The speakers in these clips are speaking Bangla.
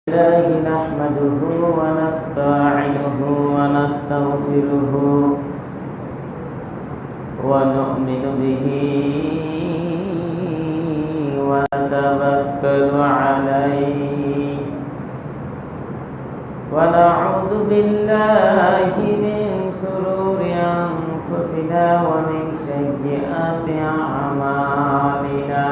الله نحمده ونستعينه ونستغفره ونؤمن به ونتوكل عليه ونعوذ بالله من شرور أنفسنا ومن سيئات أعمالنا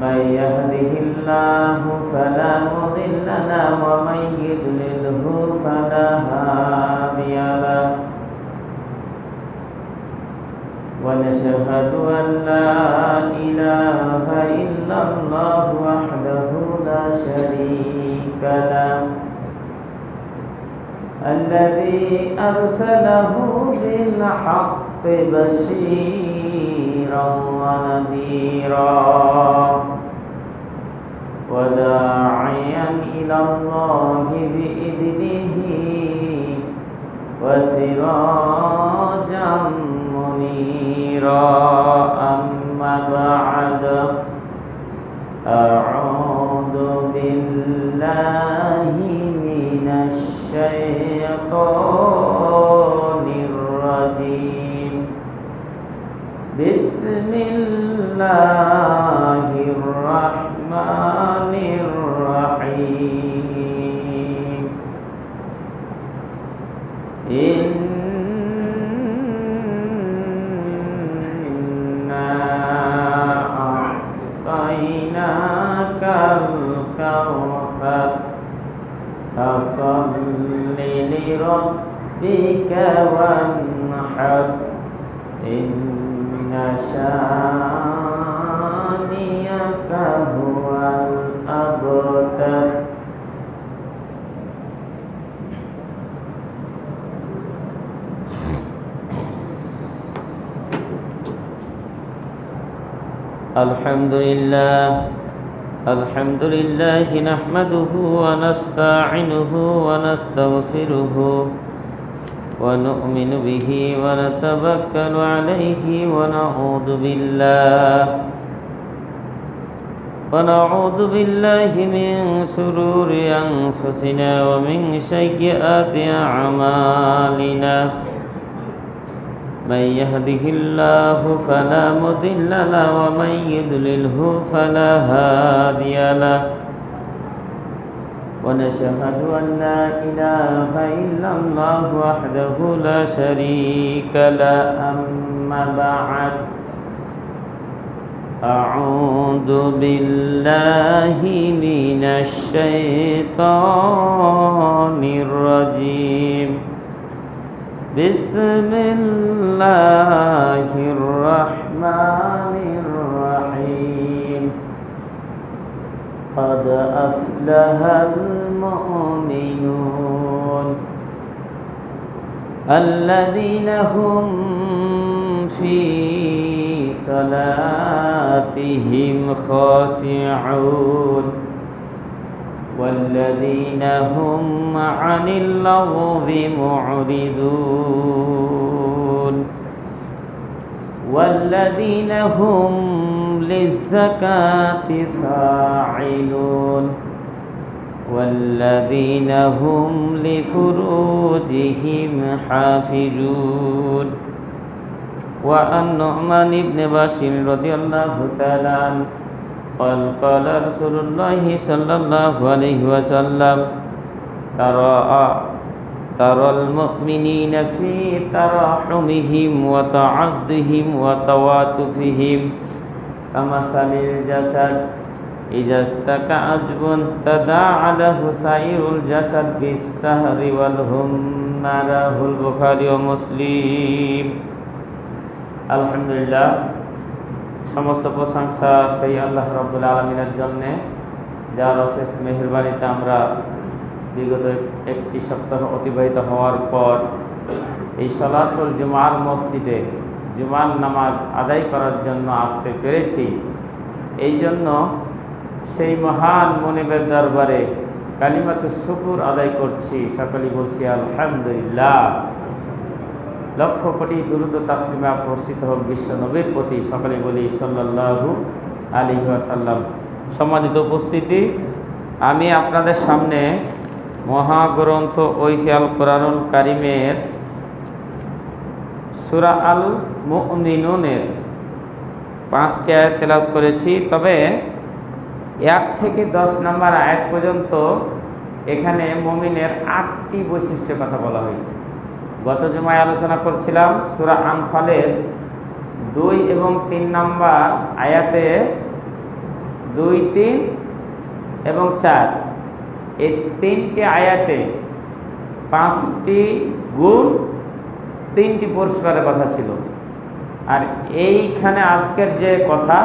من يهده الله فلا مضل له ومن يضلله فلا هادي له ونشهد أن لا إله إلا الله وحده لا شريك له الذي أرسله بالحق بشيرا ونذيرا وداعيا إلى الله بإذنه وسراجا منيرا أما بعد أعوذ بالله من الشيطان الرجيم بسم الله الرحمن الرحيم إنا أعطيناك الكوثر فصل لربك وانحر إن شانئك هو الأبتر الحمد لله نحمده ونستعينه ونستغفره ونؤمن به ونتوكل عليه ونعوذ بالله من شرور أنفسنا ومن سيئات أعمالنا من يهده الله فلا مضل له ومن يضلله فلا هادي له ونشهد أن لا إله إلا الله وحده لا شريك له أما بعد أعوذ بالله من الشيطان الرجيم بسم الله الرحمن الرحيم قد أفلح المؤمنون الذين هم في صلاتهم خاشعون والذين هم عن اللغو معرضون والذين هم للزكاة فاعلون والذين هم لفروجهم حافظون وعن نعمان بن بشير رضي الله تعالى عنه قال رسول الله صلى الله عليه وسلم ترى المؤمنين في تراحمهم وتعاطفهم وتواتفهم كمثل الجسد إذا اشتكى عضو تداعى له سائر الجسد بالسهر والهمة رواه البخاري ومسلم الحمد لله সমস্ত প্রশংসা সেই আল্লাহ রাব্বুল আলামিনের জন্য, যার অশেষ মেহেরবানিতে আমরা বিগত একটি সপ্তাহ অতিবাহিত হওয়ার পর এই সালাতুল জুমার মসজিদে জুমার নামাজ আদায় করার জন্য আসতে পেরেছি। এই জন্য সেই মহান মুনিবের দরবারে কালিমাতুশ শুকর আদায় করছি। সকলেই বলছি আলহামদুলিল্লাহ। লক্ষ কোটি দুরূদ ও তাসলিমা বর্ষিত হোক বিশ্ব নবীর প্রতি, সকলে বলি সাল্লাল্লাহু আলাইহি ওয়াসাল্লাম। সম্মানিত উপস্থিতি, আমি আপনাদের সামনে মহাগ্রন্থ ঐশী আল কোরআনুল কারিমের সূরা আল মুমিনুনের 5টি আয়াত তেলাওয়াত করেছি। তবে 1 থেকে 10 নম্বর আয়াত পর্যন্ত এখানে মুমিনের 8টি বৈশিষ্ট্যের কথা বলা হয়েছে। গত জুমায় আলোচনা করছিলাম সূরা আনফালের 2 এবং 3 নম্বর আয়াতে 2, 3 এবং 4 এই 3টি আয়াতে 5টি গুণ 3টি পুরস্কারের কথা ছিল। আর এইখানে আজকের যে কথা,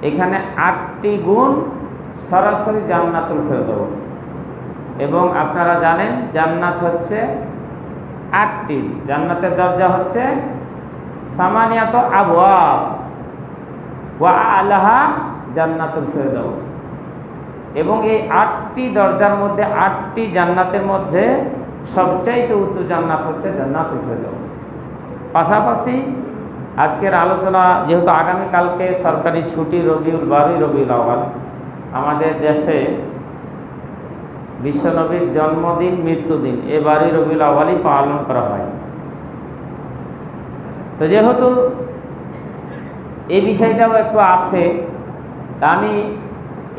এখানে 8টি গুণ সরাসরি জান্নাতুল ফেরদৌস। এবং আপনারা জানেন জান্নাত হচ্ছে 8টি, জান্নাতের দরজা হচ্ছে সামানিয়াত আবওয়াব ওয়া আলাহা জান্নাতুল ফেরদৌস। এবং এই 8টি দরজার মধ্যে 8টি জান্নাতের মধ্যে সবচাইতে উঁচু জান্নাত হচ্ছে জান্নাতুল ফেরদৌস। পাশাপাশি আজকের আলোচনা, যেহেতু আগামীকালকে সরকারি ছুটি, রবিউল 12 রবিউল আউয়াল, আমাদের দেশে বিশ্বনবীর জন্মদিন, মৃত্যুদিন এ 12 রবিউল আউয়ালই পালন করা হয়। তো যেহেতু এই বিষয়টাও একটু আছে, তা আমি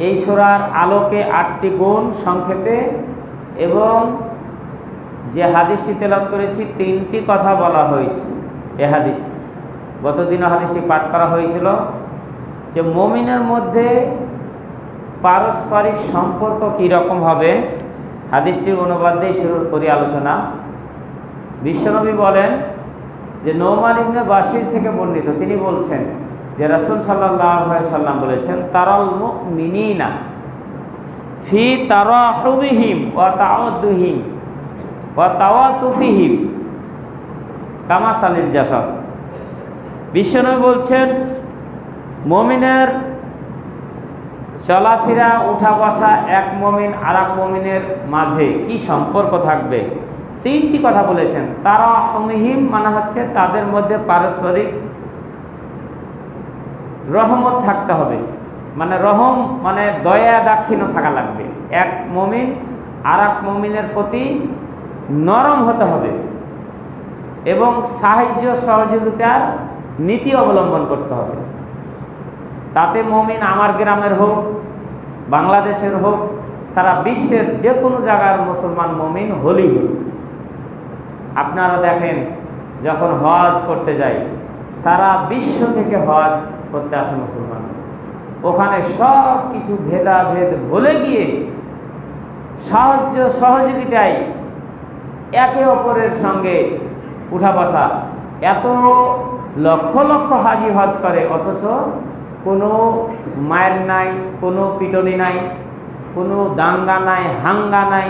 এই সূরার আলোকে 8টি গুণ সংক্ষেপে এবং যে হাদিসটি তেলাওয়াত করেছি 3টি কথা বলা হয়েছে। এ হাদিস গতদিনও হাদিসটি পাঠ করা হয়েছিল যে মুমিনের মধ্যে পারস্পরিক সম্পর্ক কীরকম হবে। হাদিসটির অনুবাদ দিয়ে শুরু করি আলোচনা। বিশ্বনবী বলেন যে নোমান ইবনে বাশির থেকে বর্ণিত, তিনি বলছেন যে রাসূল সাল্লাল্লাহু আলাইহি সাল্লাম বলেছেন, তারাল মুমিনিনা ফি তারাহুবিহিম ওয়া তাআদ্দুহিম ওয়া তাওয়াতুফিহিম কামা সালিল জাসাদ। বিশ্বনবী বলছেন মুমিনের চলাফেরা, উঠা বসা এক মুমিন আর এক মুমিনের মাঝে কি সম্পর্ক থাকবে, 3টি কথা বলেছেন। তারাহুমিহিম মানে হচ্ছে তাদের মধ্যে পারস্পরিক রহমত থাকতে হবে, মানে রহম মানে দয়া দাক্ষিণ্য থাকা লাগবে। এক মুমিন আর এক মুমিনের প্রতি নরম হতে হবে এবং সাহায্য সহযোগিতার নীতি অবলম্বন করতে হবে। তাতে মুমিন আমার গ্রামের হোক, বাংলাদেশের হোক, সারা বিশ্বের যে কোনো জায়গার মুসলমান মুমিন হলেই হল। আপনারা দেখেন যখন হজ করতে যাই, সারা বিশ্ব থেকে হজ করতে আসে মুসলমান, ওখানে সব কিছু ভেদাভেদ ভুলে গিয়ে সাহায্য সহযোগিতায় একে অপরের সঙ্গে উঠা বসা। এত লক্ষ লক্ষ হাজি হজ করে, অথচ কোনো মায়ের নাই, কোনো পিটনি নাই, কোনো দাঙ্গা নাই, হাঙ্গা নাই।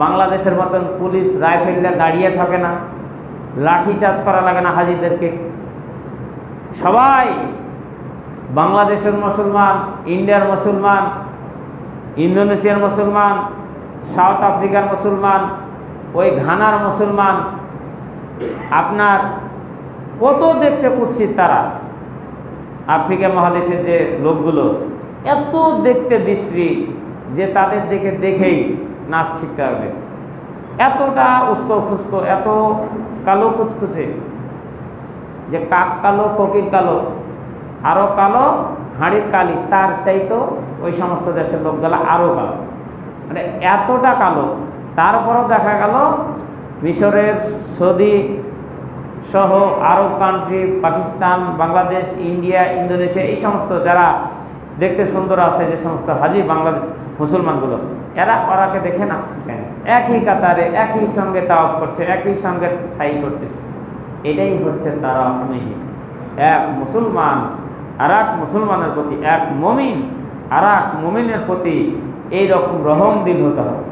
বাংলাদেশের মতন পুলিশ রাইফেলটা দাঁড়িয়ে থাকে না, লাঠিচার্জ করা লাগে না হাজিদেরকে। সবাই বাংলাদেশের মুসলমান, ইন্ডিয়ার মুসলমান, ইন্দোনেশিয়ার মুসলমান, সাউথ আফ্রিকার মুসলমান, ওই ঘানার মুসলমান, আপনার কত দেখছে কুৎসিত তারা। আফ্রিকা মহাদেশের যে লোকগুলো এত দেখতে বিশ্রী যে তাদের দেখেই নাক ছিটতে হবে, এতটা উস্কো খুস্কো, এত কালো কুচকুচে যে কাক কালো, কোকিল কালো, আরও কালো হাঁড়ির কালি, তার চাইতো ওই সমস্ত দেশের লোকগুলো আরও কালো, মানে এতটা কালো। তারপরও দেখা গেল মিশরের, সৌদি সহ Arab country, Pakistan, Bangladesh, India, Indonesia, এই সমস্ত যারা দেখতে সুন্দর আছে, যে সমস্ত হাজি বাংলাদেশ মুসলমানগুলো, ওরাকে দেখে নাচছে কেন? একই কাতারে, একই সঙ্গে তাওয়াফ করছে, একই সঙ্গে সাই করতেছে। এটাই হচ্ছে তারা এক মুসলমান আর এক মুসলমানের প্রতি, এক মুমিন আর এক মুমিনের প্রতি এইরকম রহম দিল হতে হবে,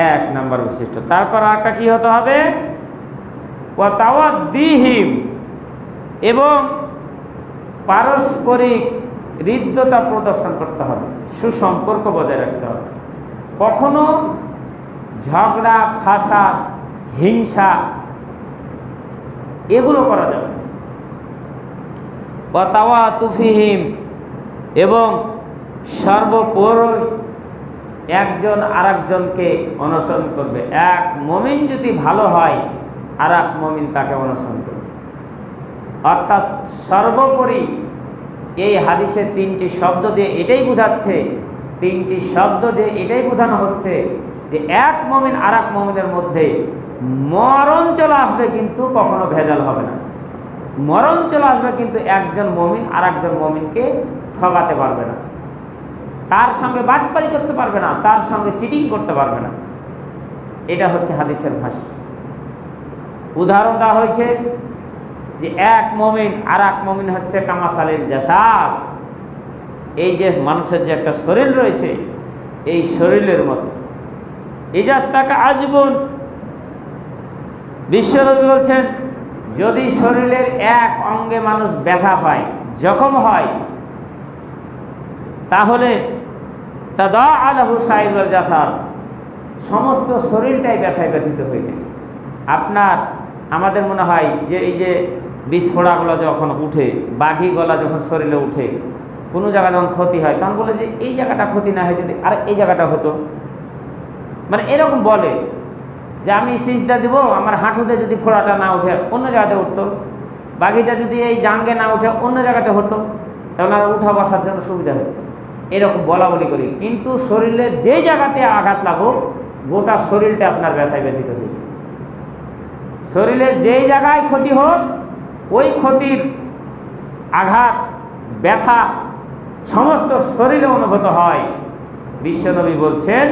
1 নম্বর বৈশিষ্ট্য। তারপর আরেকটা কি হতে হবে? ওয়া তাওয়াদ্দিহিম, এবং পারস্পরিক হৃদ্যতা প্রদর্শন করতে হবে, সুসম্পর্ক বজায় রাখতে হবে। কখনো ঝগড়া, ফাসাদ, হিংসা এগুলো করা যাবে না। ওয়া তাওয়াতুফিহিম, এবং সর্বোপরি একজন আরেকজনকে অনুসরণ করবে। এক মুমিন যদি ভালো হয় আর এক মুমিন তাকে অনুসরণ করবে। অর্থাৎ সর্বোপরি এই হাদিসে তিনটি শব্দ দিয়ে এটাই বোঝাচ্ছে, তিনটি শব্দ দিয়ে এটাই বোঝানো হচ্ছে যে এক মুমিন আর এক মুমিনের মধ্যে মরণ চলে আসবে, কিন্তু কখনো ভেজাল হবে না। মরণ চলে আসবে, কিন্তু একজন মুমিন আর একজন মুমিনকে ঠকাতে পারবে না, তার সঙ্গে বাটপারি করতে পারবে না, তার সঙ্গে চিটিং করতে পারবে না। এটা হচ্ছে হাদিসের ভাষ্য। উদাহরণ দেওয়া হয়েছে যে এক মুমিন আর এক মুমিন হচ্ছে কামাসালিল জাসাদ, এই যে মানুষের যে একটা শরীর রয়েছে এই শরীরের মতো। ইজাস্তাকা আজবুন, বিশ্বনবী বলছেন যদি শরীরের এক অঙ্গে মানুষ ব্যথা পায়, জখম হয়, তাহলে তাদাআলাহু সাইরুল জাসাদ, সমস্ত শরীরটাই ব্যথায় ব্যথিত হয়ে যায়। আমাদের মনে হয় যে এই যে বিস্ফোড়াগুলো যখন উঠে, বাঘি গলা যখন শরীরে উঠে, কোনো জায়গা যখন ক্ষতি হয়, তখন বলে যে এই জায়গাটা ক্ষতি না হয় যদি আর এই জায়গাটা হতো, মানে এরকম বলে যে আমি সিজদা দিব, আমার হাঁটুতে যদি ফোড়াটা না উঠে অন্য জায়গাতে উঠতো, বাঘিটা যদি এই জাঙ্গে না উঠে অন্য জায়গাতে হতো, তাহলে আর উঠা বসার জন্য সুবিধা হতো। এরকম বলা বলি করি, কিন্তু শরীরের যে জায়গাতে আঘাত লাগুক গোটা শরীরটা আপনার ব্যথায় ব্যথিত হয়ে যায়। শরীরের যেই জায়গায় ক্ষতি হোক ওই ক্ষতির আঘাত ব্যথা সমস্ত শরীরে অনুভূত হয়। বিশ্বনবী বলছেন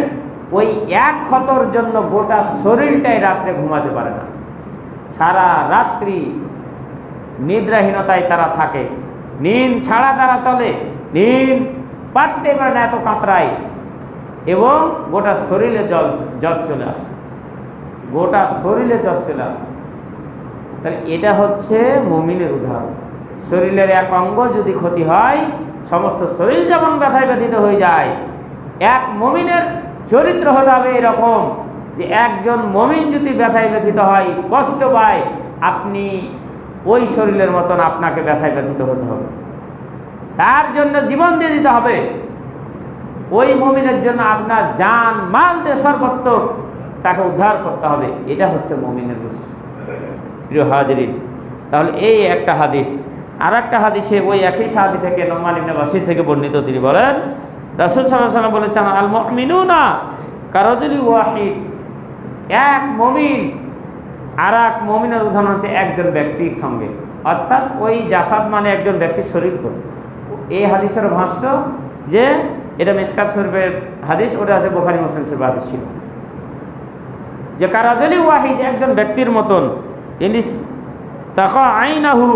ওই এক ক্ষতর জন্য গোটা শরীরটাই রাত্রে ঘুমাতে পারে না, সারা রাত্রি নিদ্রাহীনতায় তারা থাকে, নিন্দ ছাড়া তারা চলে, নিন্দ পারতে পারে না, এত কাতরায়, এবং গোটা শরীরে জ্বর চলে আসে, গোটা শরীরে জ্বর চলে আসে। তাহলে এটা হচ্ছে মুমিনের উদাহরণ। শরীরের এক অঙ্গ যদি ক্ষতি হয় সমস্ত শরীর যেমন ব্যথায় ব্যথিত হয়ে যায়, এক মুমিনের চরিত্র হতে হবে এরকম যে একজন মুমিন যদি ব্যথায় ব্যথিত হয়, কষ্ট পায়, আপনি ওই শরীরের মতন আপনাকে ব্যথায় ব্যথিত হতে হবে, তার জন্য জীবন দিয়ে দিতে হবে। ওই মুমিনের জন্য আপনার জান মাল দিয়ে সর্বত্র তাকে উদ্ধার করতে হবে। এটা হচ্ছে মুমিনের বৈশিষ্ট্য। প্রিয় হাজিরিন, তাহলে এই একটা হাদিস। আর একটা হাদিসে ওই একই সাহাবী থেকে নুমান ইবনে বাশির থেকে বর্ণিত, তিনি বলেন রাসূল সাল্লাল্লাহু আলাইহি ওয়াসাল্লাম বলেছেন আল মুমিনুনা কারাজুলি ওয়াহিদ, এক মুমিন আর এক মুমিনের উদাহরণ হচ্ছে একজন ব্যক্তির সঙ্গে, অর্থাৎ ওই জাসাদ মানে একজন ব্যক্তির শরীর। এই হাদিসের ভাষ্য যে এটা মিশকাত শরীফের হাদিস, ওটা আছে বুখারী মুসলিম শরীফের হাদিস ছিল যে কারাজুলি ওয়াহিদ, একজন ব্যক্তির মতন, ইনিস তাকা আইনাহু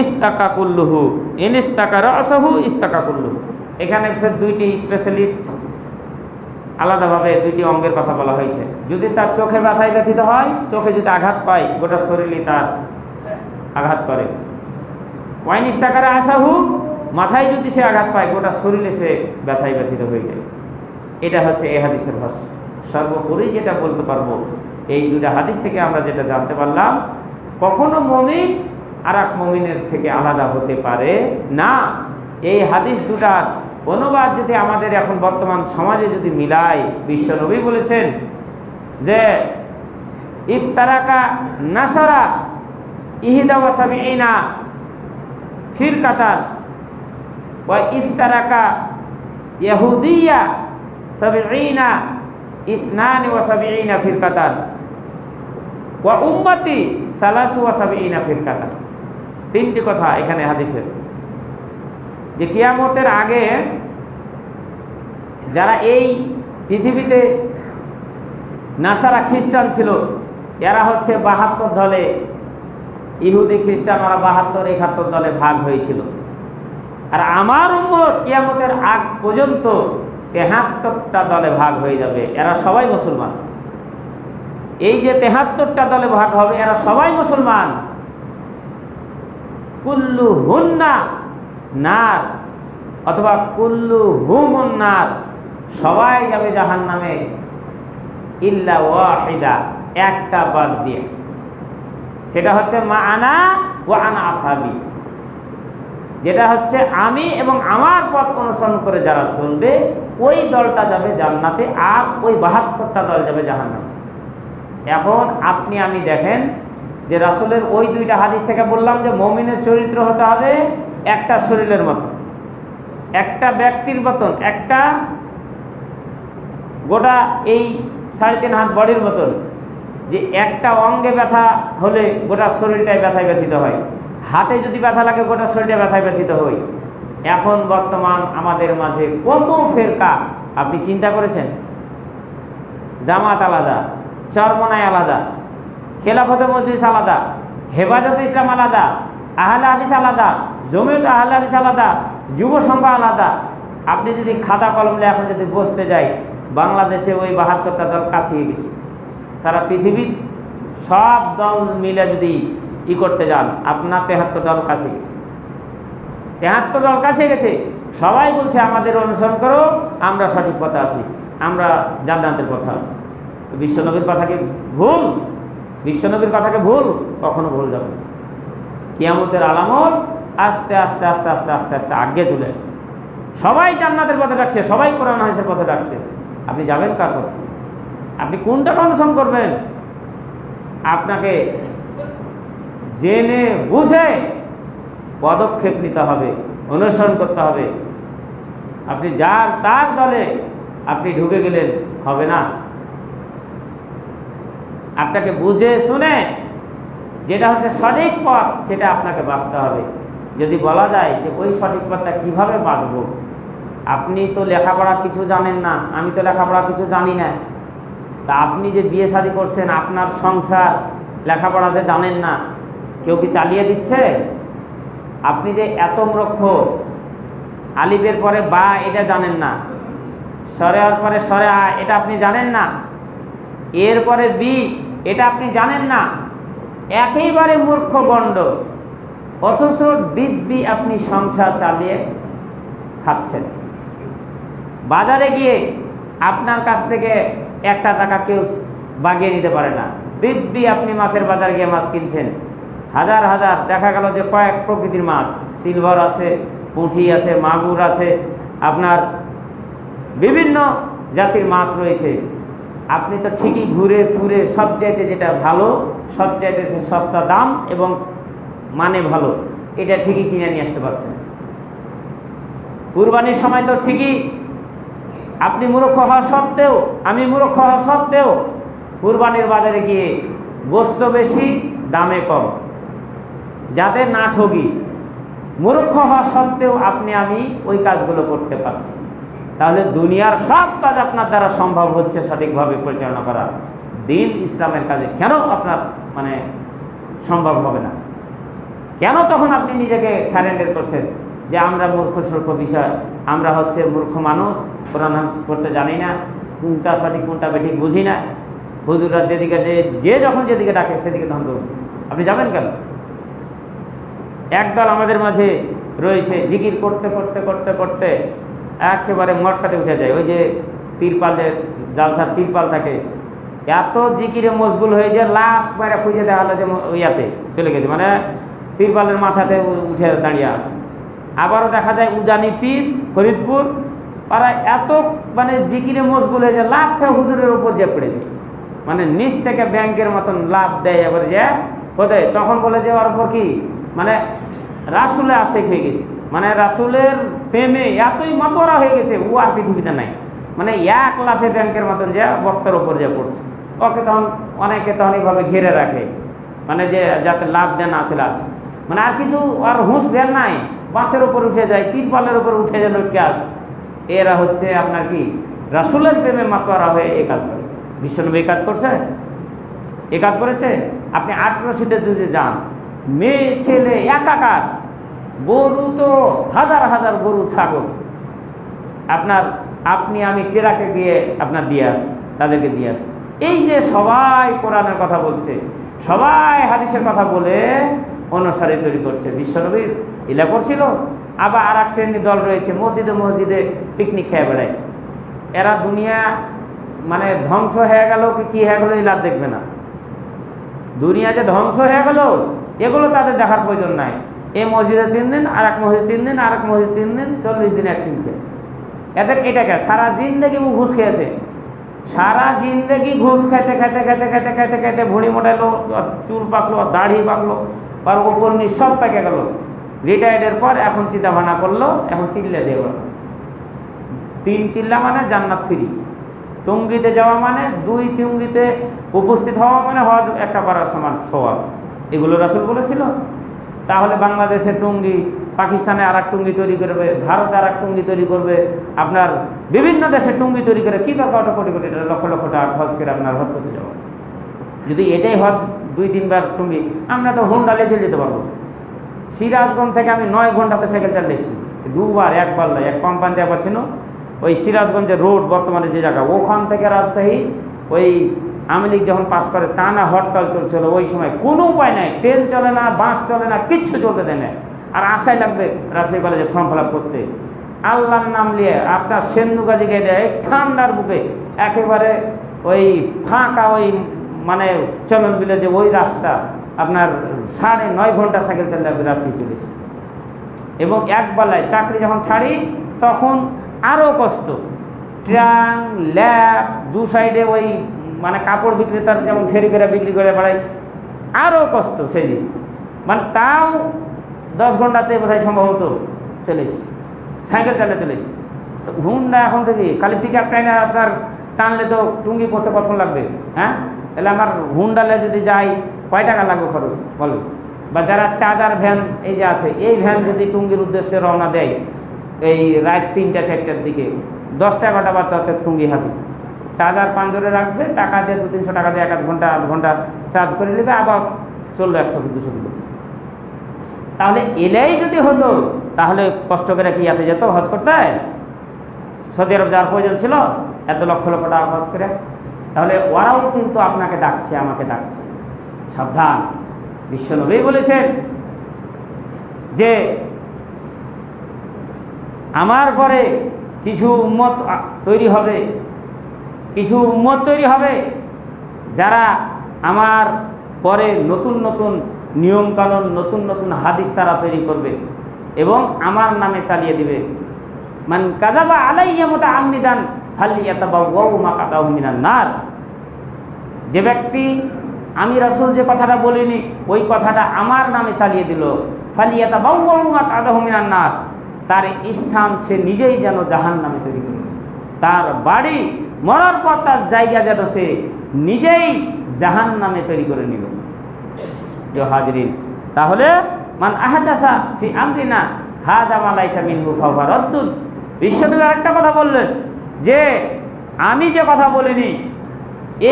ইস্তাকা কুল্লুহু, ইনিস তাকা রাসাহু ইস্তাকা কুল্লুহু। এখানে ফের দুইটি স্পেশালিস্ট আলাদাভাবে দুইটি অঙ্গের কথা বলা হয়েছে। যদি তার চোখে ব্যথায় ব্যথিত হয়, চোখে যদি আঘাত পায় গোটা শরীরই তার আঘাত করে। ওয়াইনিস তাকার আসাহু, মাথায় যদি সে আঘাত পায় গোটা শরীরে সে ব্যথায় ব্যথিত হয়ে যায়। এটা হচ্ছে এই হাদিসের ভাষ্য। সর্বোপরি যেটা বলতে পারবো, এই দুটা হাদিস থেকে আমরা যেটা জানতে পারলাম, কখনো মুমিন আর এক মুমিনের থেকে আলাদা হতে পারে না। এই হাদিস দুটার অনুবাদ যদি আমাদের এখন বর্তমান সমাজে যদি মিলাই, বিশ্বনবী বলেছেন যে ইফতারাকা নাসারা ইহদা ওয়া সাবিঈনা ফিরকাতান ওয়া ইফতারাকা ইহুদিয়া সাবিঈনা ইসনানি ওয়া সাবিঈনা ফিরকাতান ওয়া উম্মতি সালাসু ওয়া সাবিঈনা ফিরকাতান। তিনটি কথা এখানে হাদিসের, যে কিয়ামতের আগে যারা এই পৃথিবীতে নাসারা খ্রিস্টান ছিল, এরা হচ্ছে 72 দলে, ইহুদি খ্রিস্টান ওরা 72-71 দলে ভাগ হয়েছিল। আর আমার উম্মত কিয়ামতের আগ পর্যন্ত 73টা দলে ভাগ হয়ে যাবে, এরা সবাই মুসলমান। এই যে 73টা দলে ভাগ হবে, এরা সবাই মুসলমান। কুল্লু হুন্না নার অথবা কুল্লু হুমুন নার, সবাই যাবে জাহান্নামে ইল্লা ওয়াহিদা, একটা বাদ দিয়ে, সেটা হচ্ছে মা আনা ওয়া আনা আসহাবি। যেটা হচ্ছে আমি এবং আমার পথ অনুসরণ করে যারা চলবে ওই দলটা যাবে জান্নাতে, আর ওই 72টা দল যাবে জাহান্নামে। এখন আপনি আমি দেখেন যে রাসূলের ওই দুইটা হাদিস থেকে বললাম যে মুমিনের চরিত্র হতে হবে একটা শরীরের মতো, একটা ব্যক্তির মতন, একটা গোটা এই 3.5 হাত বডির মতন, যে একটা অঙ্গে ব্যথা হলে গোটা শরীরটাই ব্যথায় ব্যথিত হয়, হাতে যদি ব্যথা লাগে গোটা শরীরটা ব্যথায় ব্যথিত হয়। এখন বর্তমান আমাদের মাঝে কত ফেরকা আপনি চিন্তা করেছেন? জামাত আলাদা, চরমনাই আলাদা, খেলাফতে মজলিস আলাদা, হেফাজতে ইসলাম আলাদা, আহলে হাদিস আলাদা, জমিয়ত আহলে হাদিস আলাদা, যুব সংঘ আলাদা। আপনি যদি খাতা কলম নিয়ে এখন যদি বসতে যাই, বাংলাদেশে ওই 72টা দল কাছিয়ে গেছে। সারা পৃথিবীর সব দল মিলে যদি করতে যান, আপনার 73 দল কাছে গেছে, 73 দল কাছে গেছে। সবাই বলছে আমাদের অনুসরণ করো, আমরা সঠিক পথে আছি, আমরা জান্নাতের পথে আছি। বিশ্বনবীর কথাকে ভুল, বিশ্বনবীর কথাকে ভুল কখনো ভুল যাবে না। কিয়ামতের আলামত আস্তে আস্তে আস্তে আস্তে আস্তে আস্তে আগে চলে আসছে। সবাই জান্নাতের পথে ডাকছে, সবাই কোরআন হাদিসের পথে ডাকছে। আপনি যাবেন কার পথে? আপনি কোনটাকে অনুসরণ করবেন? আপনাকে জেনে বুঝে পদক্ষেপ নিতে হবে, অনুসরণ করতে হবে। আপনি যার তার দলে আপনি ঢুকে গেলেন হবে না। আপনাকে বুঝে শুনে যেটা হচ্ছে সঠিক পথ সেটা আপনাকে বাঁচতে হবে। যদি বলা যায় যে ওই সঠিক পথটা কিভাবে বাঁচব, আপনি তো লেখাপড়া কিছু জানেন না, আমি তো লেখাপড়া কিছু জানি না, তা আপনি যে বিয়ে শাদী করছেন, আপনার সংসার লেখাপড়া যে জানেন না, কেউ কি চালিয়ে দিচ্ছে? আপনি যে এত মূর্খ, আলিফের পরে বা এটা জানেন না, সরেয়ার পরে সরে আ এটা আপনি জানেন না, এরপরে বি এটা আপনি জানেন না, একেবারে মূর্খ গণ্ড, অথচ দিব্যি আপনি সংসার চালিয়ে খাচ্ছেন। বাজারে গিয়ে আপনার কাছ থেকে 1 টাকা কেউ বাগিয়ে নিতে পারে না। দিব্যি আপনি মাছের বাজার গিয়ে মাছ কিনছেন, হাজার হাজার, দেখা গেল যে কয়েক প্রকৃতির মাছ, সিলভার আছে, পুঁটি আছে, মাগুর আছে, আপনার বিভিন্ন জাতির মাছ রয়েছে। আপনি তো ঠিকই ঘুরে ফুরে সবচাইতে যেটা ভালো, সবচাইতে সস্তা দাম এবং মানে ভালো, এটা ঠিকই কিনে নিয়ে আসতে পারছেন। কুরবানির সময় তো ঠিকই আপনি মূর্খ হওয়া সত্ত্বেও, আমি মূর্খ হওয়া সত্ত্বেও কুরবানির বাজারে গিয়ে গোশত বেশি দামে কম, যাতে না ঠগি, মূর্খ হওয়া সত্ত্বেও আপনি আমি ওই কাজগুলো করতে পারছি। তাহলে দুনিয়ার সব কাজ আপনার দ্বারা সম্ভব হচ্ছে সঠিকভাবে পরিচালনা করা, দিন ইসলামের কাজে কেন আপনার মানে সম্ভব হবে না? কেন তখন আপনি নিজেকে সারেন্ডার করছেন যে আমরা মূর্খ সূর্খ বিষয়, আমরা হচ্ছে মূর্খ মানুষ, কোরআন হাদিস পড়তে জানি না, কোনটা সঠিক কোনটা বেঠিক বুঝি না, হুজুররা যেদিকে যে যখন যেদিকে ডাকে সেদিকে তখন দৌড়। আপনি যাবেন কেন? একদল আমাদের মাঝে রয়েছে, জিকির করতে করতে করতে করতে একেবারে মটকাতে উঠে যায়। ওই যে তিরপালের জালসার তিরপাল থাকে, এত জিকিরে মশগুল হয়ে যায়, লাখ বাইরে খুঁজে দেখা হলো যে ইয়াতে চলে গেছে, মানে তিরপালের মাথাতে উঠে দাঁড়িয়ে আছে। আবারও দেখা যায় উজানি পীর ফরিদপুর, ওরা এত মানে জিকিরে মশগুল হয়ে যায়, লাখ হুজুরের উপর যে পড়ে যায়, মানে নিচ থেকে ব্যাংকের মতন লাভ দেয়। এবার যে কোথায় তখন বলে যে ওর উপর কি মানে রাসূলে আশেক হয়ে গেছে, মানে রাসূলের প্রেমে এতই মাতোয়ারা হয়ে গেছে, ও আর পৃথিবীতে নাই। মানে 1 লাফে ব্যাংকের মতন যে বক্তার উপর যে পড়ছে, ওকে তখন অনেকে তখন এইভাবে ঘিরে রাখে, মানে যে যাতে লাভ দেন আসলে আসে, মানে আর কিছু আর হুঁশ দেন নাই, বাসের উপর উঠে যায়, তিরপালের উপর উঠে যায় লটকে আসে। এরা হচ্ছে আপনার কি রাসূলের প্রেমে মাতোয়ারা হয়ে এই কাজ করে। বিশ্বনবী এই কাজ করছে, এই কাজ করেছে? আপনি 8 রশিদের দুধে যান, মেয়ে ছেলে একাকার, গরু তো হাজার হাজার গরু ছাগল, আপনি আমি টেরাকে গিয়ে আপনার দিয়ে আসি, তাদেরকে দিয়ে আসি। এই যে সবাই কোরআনের কথা বলছে, সবাই হাদিসের কথা বলে অনুসারী তৈরি করছে, বিশ্বনবীর ইলা করছিল। আবার আর এক শ্রেণীর দল রয়েছে, মসজিদে মসজিদে পিকনিক খেয়ে বেড়ায়। এরা দুনিয়া মানে ধ্বংস হয়ে গেল কি হয়ে গেল ইলা দেখবে না, দুনিয়া যে ধ্বংস হয়ে গেল এগুলো তাদের দেখার প্রয়োজন নাই। এই মসজিদে 3 দিন, আর এক মসজিদ 3 দিন, আর এক মসজিদ 3 দিন, 40 দিন এক চিনছে। এদের এটাকে সারা জিন্দেগি ঘুষ খেয়েছে, সারা জিন্দেগি ঘুষ খাইতে খাইতে খাইতে খাইতে খাইতে খাইতে ভুঁড়ি মোটাইলো, চুল পাকলো, দাড়ি পাকলো, আর ওপর নিচ সব পেকে গেল। রিটায়ার্ডের পর এখন চিন্তা ভাবনা করলো, এখন চিল্লা দিয়ে গেল। 3 চিল্লা মানে জান্নাত ফ্রি। টুঙ্গিতে যাওয়া মানে 2 টুঙ্গিতে উপস্থিত হওয়া মানে হজ একটা করার সমান সওয়াব। এগুলো রাসূল বলেছিল। তাহলে বাংলাদেশের টুঙ্গি পাকিস্তানে আর এক টুঙ্গি তৈরি করবে, ভারতে আর এক টুঙ্গি তৈরি করবে, আপনার বিভিন্ন দেশে টুঙ্গি তৈরি করে কী দরকার কোটি কোটি লক্ষ লক্ষ টাকা খরচ করে আপনার হজ করতে যাওয়া। যদি এটাই হজ 2-3 বার টুঙ্গি, আমরা তো হুন্ডালে চলে যেতে পারবো। সিরাজগঞ্জ থেকে আমি 9 ঘন্টাতে সাইকেল চালিয়েছি, 2 বার, একবার নয়। এক কোম্পানিতে একবার ছিল ওই সিরাজগঞ্জের রোড, বর্তমানে যে জায়গা, ওখান থেকে রাজশাহী ওই আওয়ামী লীগ যখন পাস করে টানা হরতাল চলছিল, ওই সময় কোনো উপায় নাই, ট্রেন চলে না, বাস চলে না, কিচ্ছু চলতে দেয় না। আর আশাই লাগবে রাজশাহী কলেজে ফর্ম ফিল আপ করতে, আল্লাহর নাম নিয়ে আপনার সেন্দুগাজি গেটে ঠান্ডার বুকে একেবারে ওই ফাঁকা ওই মানে চলন বিলে যে ওই রাস্তা, আপনার 9.5 ঘন্টা সাইকেল চালিয়ে আপনি রাজশাহী চলেছি। এবং একবেলায় চাকরি যখন ছাড়ি তখন আরও কষ্ট, ট্রাং ল্যাব 2 সাইডে ওই মানে কাপড় বিক্রেতার যেমন ফেরি করে বিক্রি করে বেড়াই, আরও কষ্ট সেই দিন। মানে তাও 10 ঘন্টাতে বোধহয় সম্ভবত চলে এসেছি, সাইকেল চালিয়ে চলে এসেছি। তো হুন্ডা এখন থেকে খালি পিক আপ টাইনে আপনার টানলে তো টুঙ্গি পড়তে কখন লাগবে? হ্যাঁ, তাহলে আমার হুন্ডালে যদি যাই কয় টাকা লাগবে খরচ বলো? বা যারা চার্জার ভ্যান এই যে আছে, এই ভ্যান যদি টুঙ্গির উদ্দেশ্যে রওনা দেয় এই রাত 3টা-4টার দিকে, 10টা-11টা বাদ তাতে টুঙ্গি হাতে চার্জার পাঞ্জরে রাখবে, টাকা দিয়ে 200-300 টাকা দিয়ে 1 ঘন্টা 8 ঘন্টা চার্জ করে নেবে, আবার চললো 100-200 কিলো। তাহলে এলেই যদি হতো তাহলে কষ্ট করে কি ইয়াতে যেত হজ করতে? সৌদি আরব যাওয়ার প্রয়োজন ছিল এত লক্ষ লক্ষ টাকা খরচ করে? তাহলে ওরাও কিন্তু আপনাকে ডাকছে, আমাকে ডাকছে, সাবধান। বিশ্বনবী বলেছেন যে আমার পরে কিছু উম্মত তৈরি হবে, কিছু উম্মত তৈরি হবে যারা আমার পরে নতুন নতুন নিয়মকানুন, নতুন নতুন হাদিস তারা তৈরি করবে এবং আমার নামে চালিয়ে দিবে। মান কাযাবা আলাইয়া মুতাআম্মিদান ফালইয়াতাবাওয়াউ মাকআদাহু মিনান নার। যে ব্যক্তি আমি রাসূল যে কথাটা বলিনি ওই কথাটা আমার নামে চালিয়ে দিল, ফালইয়াতাবাওয়াউ মাকআদাহু মিনান নার, তার স্থান সে নিজেই যেন জাহান্নামে তৈরি করে, তার বাড়ি মরার পর তার জায়গা যেন সে নিজেই জাহান্নামে তৈরি করে নিল। যে হাজরিন, তাহলে মান আহাদাসা ফি আমরিনা হাযা মা লাইসা মিনহু ফাহুয়া রাদ্দুন। বিশ্বনবী আরেকটা কথা বললেন যে আমি যে কথা বলিনি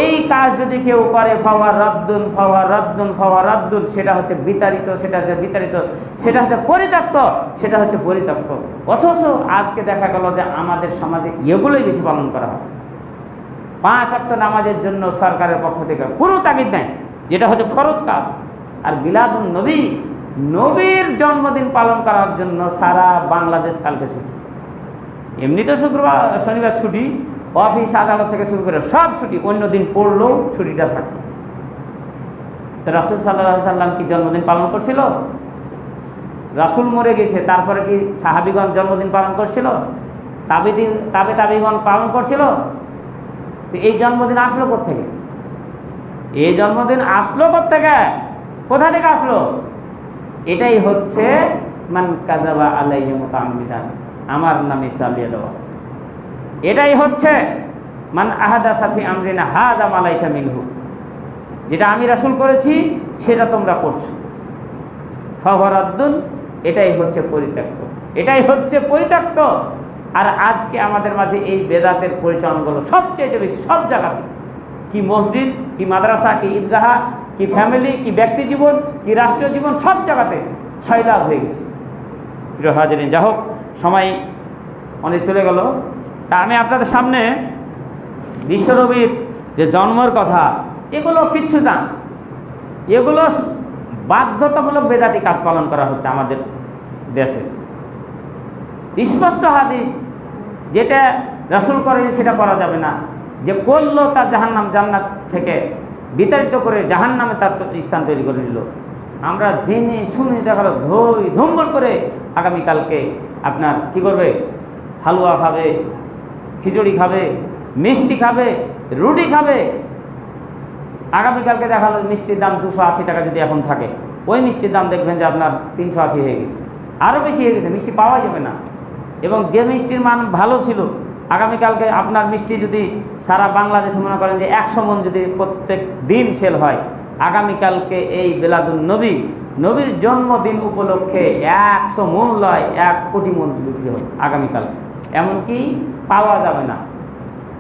এই কাজ যদি কেউ করে ফাহুয়া রাদ্দুন ফাহুয়া রাদ্দুন ফাহুয়া রাদ্দুন, সেটা হচ্ছে বিতাড়িত, সেটা হচ্ছে বিতাড়িত, সেটা হচ্ছে পরিত্যক্ত, সেটা হচ্ছে পরিত্যক্ত। অথচ আজকে দেখা গেল যে আমাদের সমাজে এগুলোই বেশি পালন করা হয়। 5 ওয়াক্ত নামাজের জন্য সরকারের পক্ষ থেকে কোনো তাগিদ নেই, যেটা হচ্ছে ফরজ কাজ। আর মিলাদুন নবী, নবীর জন্মদিন পালন করার জন্য সারা বাংলাদেশ কালকে ছুটি। এমনি তো শুক্রবার শনিবার ছুটি, অফিস আদালত থেকে শুরু করে সব ছুটি, অন্য দিন পড়লেও ছুটিটা থাকতো। তো রাসূল সাল্লাল্লাহু আলাইহি সাল্লাম কি জন্মদিন পালন করছিল? রাসূল মরে গেছে, তারপরে কি সাহাবীগণ জন্মদিন পালন করছিল? তাবেঈগণ পালন করছিল? এই জন্মদিন আসলো কোত্থেকে? এই জন্মদিন আসলো কোত্থেকে? কোথা থেকে আসলো? এটাই হচ্ছে মান কাযাবা আলাইহি মুতাআম্মিদান, আমার নামে চালিয়ে দেওয়া। এটাই হচ্ছে মান আহাদাসা ফি আমরিনা হাযা মা লাইসা মিনহু, যেটা আমি রাসূল করেছি সেটা তোমরা করছো, ফাহুয়া রাদ্দুন, এটাই হচ্ছে পরিত্যক্ত, এটাই হচ্ছে পরিত্যক্ত। আর আজকে আমাদের মাঝে এই বেদাতের পরিচালনাগুলো সবচেয়ে বেশি, সব জায়গাতে, কি মসজিদ, কি মাদ্রাসা, কি ঈদগাহ, কি ফ্যামিলি, কি ব্যক্তি জীবন, কি রাষ্ট্রীয় জীবন, সব জায়গাতে সয়লাভ হয়ে গেছে। প্রিয় হাজিরিন, যা হোক সময় অনেক চলে গেল। তা আমি আপনাদের সামনে বিশ্বনবীর যে জন্মের কথা, এগুলো কিচ্ছু না, এগুলো বাধ্যতামূলক বেদাতি কাজ পালন করা হচ্ছে আমাদের দেশে। স্পষ্ট হাদিস, যেটা রাসূল করেনি সেটা করা যাবে না, যে করলো তার জাহান্নাম, জান্নাত থেকে বিতাড়িত করে জাহান্নামে তার স্থান তৈরি করে নিল। আমরা জেনে শুনে দেখালো ধই ধুম্বল করে আগামীকালকে আপনার কি করবে, হালুয়া খাবে, খিচুড়ি খাবে, মিষ্টি খাবে, রুটি খাবে। আগামীকালকে দেখালো মিষ্টির দাম 280 টাকা যদি এখন থাকে, ওই মিষ্টির দাম দেখবেন যে আপনার 380 হয়ে গেছে, আরও বেশি হয়ে গেছে, মিষ্টি পাওয়া যাবে না। এবং যে মিষ্টির মান ভালো ছিল, আগামীকালকে আপনার মিষ্টি যদি সারা বাংলাদেশে মনে করেন যে 100 মণ যদি প্রত্যেক দিন সেল হয়, আগামীকালকে এই বেলাদুন নবীর জন্মদিন উপলক্ষে 100 মণ লয় 1 কোটি মণ বিক্রি হবে আগামীকাল, এমনকি পাওয়া যাবে না।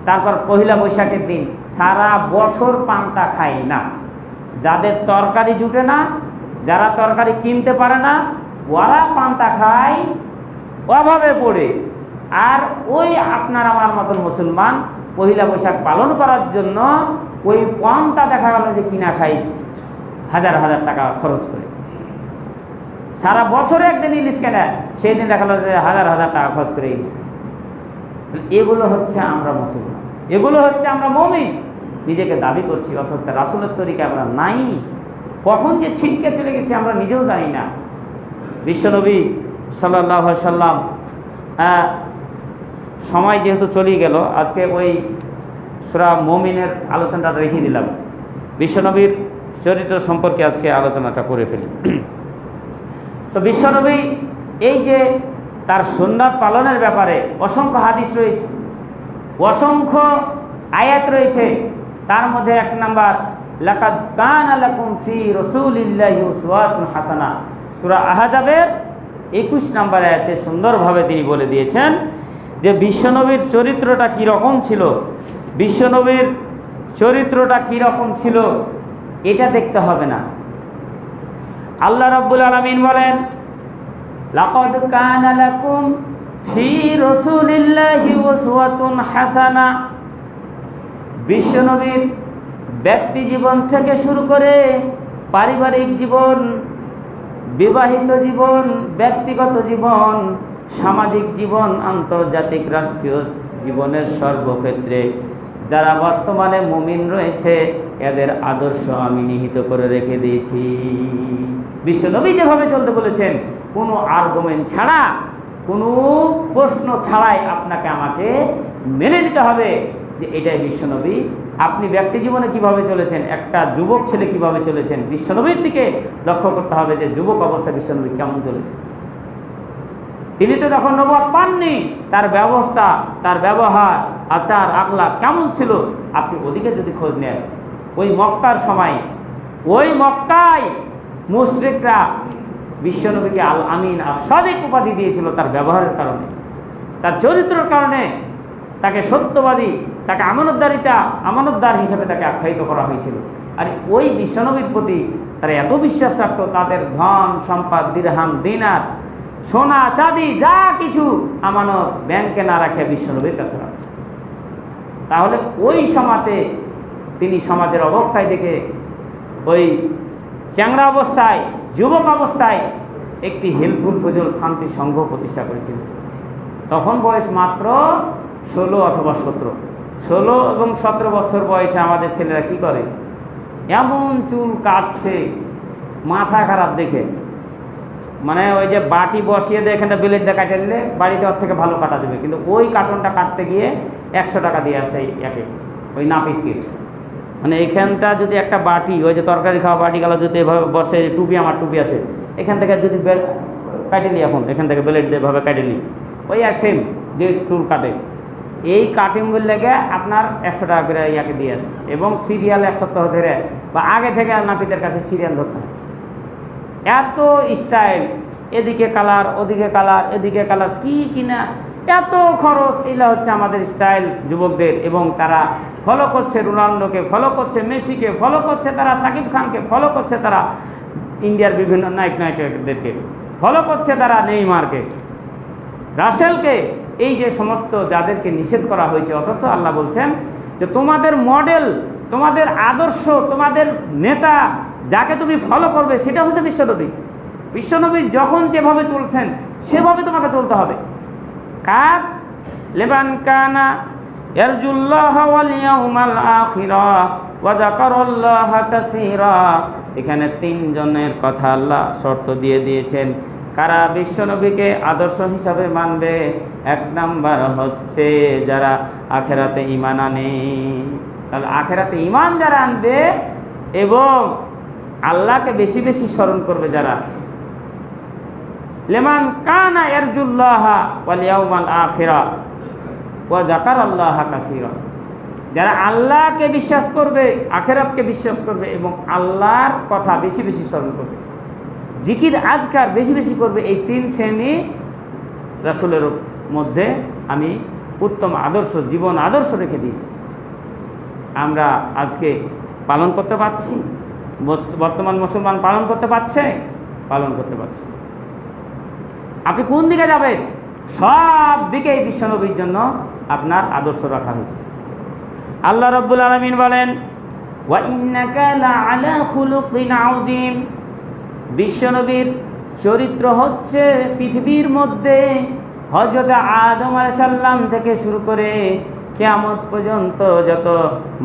তারপর পহিলা বৈশাখের দিন সারা বছর পান্তা খায় না, যাদের তরকারি জুটে না, যারা তরকারি কিনতে পারে না, ওরা পান্তা খায় অভাবে পড়ে। আর ওই আপনার আমার মতন মুসলমান পহিলা বৈশাখ পালন করার জন্য ওই পান্তা দেখা গেল যে কিনা খাই হাজার হাজার টাকা খরচ করে। সারা বছরে একদিন ইলিশ কেনা, সেই দিন দেখা গেল যে হাজার হাজার টাকা খরচ করে ইলিশ। এগুলো হচ্ছে আমরা মুসলমান, এগুলো হচ্ছে আমরা মুমিন, নিজেকে দাবি করছি, অথচ রাসূলের তরিকা আমরা নাই। কখন যে ছিটকে চলে গেছি আমরা নিজেও জানি না। বিশ্বনবী সাল্লাল্লাহু আলাইহি সাল্লাম সময় যেহেতু চলে গেল, আজকে ওই সূরা মুমিনের আলোচনাটা রেখে দিলাম। বিশ্বনবীর চরিত্র সম্পর্কে আজকে আলোচনাটা করে ফেলি। তো বিশ্বনবী এই যে তার সুন্নাত পালনের ব্যাপারে অসংখ্য হাদিস রয়েছে, অসংখ্য আয়াত রয়েছে। তার মধ্যে এক নাম্বার, লাকাদ কানা লাকুম ফি রাসূলিল্লাহি উসওয়াতুন হাসানাহ, সূরা আহজাবের 21 নম্বর আয়াতে সুন্দরভাবে তিনি বলে দিয়েছেন যে বিশ্বনবীর চরিত্রটা কীরকম ছিল, বিশ্বনবীর চরিত্রটা কীরকম ছিল এটা দেখতে হবে না। আল্লাহ রাব্বুল আলামিন বলেন, লাকাদ কানা লাকুম ফি রাসূলিল্লাহি উসওয়াতুন হাসানাহ, বিশ্বনবীর ব্যক্তি জীবন থেকে শুরু করে পারিবারিক জীবন, বিবাহিত জীবন, ব্যক্তিগত জীবন, সামাজিক জীবন, আন্তর্জাতিক রাষ্ট্রীয় জীবনের সর্বক্ষেত্রে যারা বর্তমানে মুমিন রয়েছে এদের আদর্শ আমি নিহিত করে রেখে দিয়েছি। বিশ্বনবী যেভাবে চলতে বলেছেন, কোনো আর্গুমেন্ট ছাড়া, কোনো প্রশ্ন ছাড়াই আপনাকে আমাকে মেনে নিতে হবে যে এটাই বিশ্বনবী। আপনি ব্যক্তি জীবনে কিভাবে চলেছেন, একটা যুবক ছেলে কিভাবে চলেছেন, বিশ্বনবীর দিকে লক্ষ্য করতে হবে যে যুবক অবস্থা বিশ্বনবী কেমন চলেছে। তিনি তো তখন নবুয়ত পাননি, তার ব্যবস্থা, তার ব্যবহার, আচার, আখলাক কেমন ছিল আপনি ওদিকে যদি খোঁজ নেন। ওই মক্কার সময়, ওই মক্কায় মুশরিকরা বিশ্বনবীকে আল আমিন আর সাদিক উপাধি দিয়েছিল তার ব্যবহারের কারণে, তার চরিত্রের কারণে। তাকে সত্যবাদী, তাকে আমানতদার হিসেবে তাকে আখ্যায়িত করা হয়েছিল। আর ওই বিশ্বনবীর প্রতি তারা এত বিশ্বাস রাখত, তাদের ধন সম্পদ, দিরহাম, দিনার, সোনা চাঁদি যা কিছু আমানত ব্যাংকে না রাখে বিশ্বনবীর কাছে রাখত। তাহলে ওই সমাজে তিনি সমাজের অবক্ষয় দেখে ওই চ্যাংড়া অবস্থায়, যুবক অবস্থায় একটি হেল্পফুল ফজল শান্তি সংঘ প্রতিষ্ঠা করেছিল। তখন বয়স মাত্র 16 অথবা 17। 16 এবং 17 বছর বয়সে আমাদের ছেলেরা কি করে, এমন চুল কাটছে মাথা খারাপ দেখে, মানে ওই যে বাটি বসিয়ে দিয়ে এখানটা ব্লেড দিয়ে কাটে দিলে বাড়িতে ওর থেকে ভালো কাটা দেবে, কিন্তু ওই কার্টনটা কাটতে গিয়ে 100 টাকা দিয়ে আসে একে ওই নাপিতকে। মানে এইখানটা যদি একটা বাটি, ওই যে তরকারি খাওয়া বাটিগুলো যদি এভাবে বসে, টুপি আমার টুপি আছে, এখান থেকে যদি কাটে নিই, এখন এখান থেকে ব্লেড দিয়ে এভাবে কাটে নিই, ওই আর সেম যে চুল কাটে, এই কাটিংগুলো লেগে আপনার 100 টাকা করে ইয়াকে দিয়ে আসে। এবং সিরিয়াল 1 সপ্তাহ ধরে বা আগে থেকে নাপিতের কাছে সিরিয়াল ধরতে হয়। এত স্টাইল, এদিকে কালার, ওদিকে কালার, এদিকে কালার, কি কিনা এত খরচ। এগুলো হচ্ছে আমাদের স্টাইল যুবকদের। এবং তারা ফলো করছে রোনাল্ডোকে, ফলো করছে মেসিকে, ফলো করছে তারা সাকিব খানকে, ফলো করছে তারা ইন্ডিয়ার বিভিন্ন নায়কদেরকে, ফলো করছে তারা নেইমারকে, রাসেলকে, এই যে সমস্ত যাদেরকে নিষেধ করা হয়েছে। অথচ আল্লাহ বলছেন যে তোমাদের মডেল, তোমাদের আদর্শ, তোমাদের নেতা, যাকে তুমি ফলো করবে সেটা হচ্ছে বিশ্বনবী। বিশ্বনবী যখন যেভাবে চলছেন সেভাবে তোমাকে চলতে হবে। কার লিমান কানা ইয়ারজুল্লাহ ওয়াল ইয়াউমাল আখিরা ওয়া যাকারাল্লাহা কাসীরা এখানে 3 জনের কথা আল্লাহ শর্ত দিয়ে দিয়েছেন, কারা বিশ্বনবীকে আদর্শ হিসাবে মানবে। 1 নাম্বার হচ্ছে যারা আখেরাতে ঈমান আনে। তাহলে আখেরাতে ঈমান যারা আনবে এবং আল্লাহকে বেশি বেশি স্মরণ করবে যারা, লিমান কানা ইয়ারজুল্লাহা ওয়াল ইয়াউমাল আখিরা ওয়া যাকারাল্লাহা কাসীরা, যারা আল্লাহকে বিশ্বাস করবে, আখেরাতকে বিশ্বাস করবে এবং আল্লাহর কথা বেশি বেশি স্মরণ করবে, জিকির আজকার বেশি বেশি করবে। এই 3 শ্রেণী রাসূলের মধ্যে আমি উত্তম আদর্শ, জীবন আদর্শ রেখে দিয়েছি। আমরা আজকে পালন করতে পারছি? বর্তমান মুসলমান পালন করতে পারছে? পালন করতে পারছে। আপনি কোন দিকে যাবেন? সব দিকে এই বিশ্বনবীর জন্য আপনার আদর্শ রাখা হয়েছে। আল্লাহ রাব্বুল আলামিন বলেন, ওয়া ইন্নাকা লাআলা খুলুকিন আযীম। বিশ্বনবীর চরিত্র হচ্ছে পৃথিবীর মধ্যে হযরত আদম আলাইহিস সালাম থেকে শুরু করে কিয়ামত পর্যন্ত যত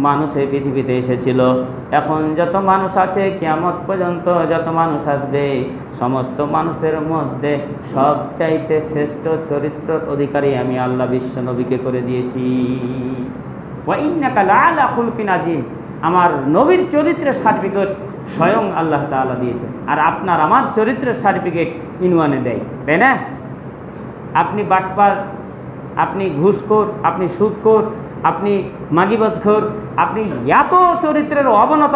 মানুষ এই পৃথিবীতে এসেছিল, এখন যত মানুষ আছে, কিয়ামত পর্যন্ত যত মানুষ আসবে, সমস্ত মানুষের মধ্যে সবচাইতে শ্রেষ্ঠ চরিত্রের অধিকারী আমি আল্লাহ বিশ্বনবীকে করে দিয়েছি। ওয়া ইন্নাকা লাআলা খুলকিন আযীম। আমার নবীর চরিত্রের সার্টিফিকেট স্বয়ং আল্লাহ তাআলা দিয়েছেন। আর আপনার আমার চরিত্রের সার্টিফিকেট ইনওয়ানে দেয়, তাই না? আপনি বাটপার, আপনি ঘুষখোর, আপনি সুদখোর, আপনি মাগিবাজখোর, আপনি এত চরিত্রের অবনত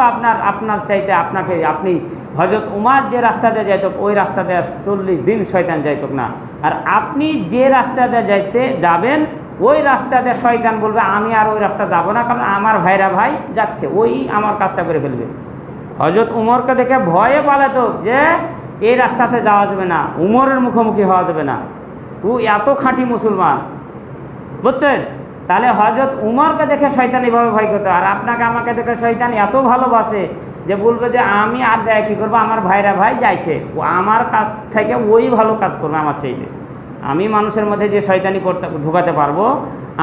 আপনার চাইতে আপনাকে, আপনি হযরত উমার যে রাস্তা দিয়ে যাইত ওই রাস্তা দিয়ে 40 দিন শয়তান যাইত না। আর আপনি যে রাস্তা দিয়ে যাইতে যাবেন ওই রাস্তা দিয়ে শয়তান বলবে আমি আর ওই রাস্তা যাব না, কারণ আমার ভাইরা ভাই যাচ্ছে, ওই আমার কাজটা করে ফেলবে। হযরত উমরকে দেখে ভয়ে পালাতো যে এই রাস্তাতে যাওয়া যাবে না, উমরের মুখোমুখি হওয়া যাবে না, ও এত খাঁটি মুসলমান, বুঝছেন? তাহলে হযরত উমরকে দেখে শয়তান এইভাবে ভয় করতো। আর আপনাকে আমাকে দেখে শয়তান এত ভালোবাসে যে বলবে যে আমি আর যাই কি করবো, আমার ভাইরা ভাই যাইছে, ও আমার কাছ থেকে ওই ভালো কাজ করবে আমার চাইতে। আমি মানুষের মধ্যে যে শয়তানি করতে ঢুকাতে পারবো,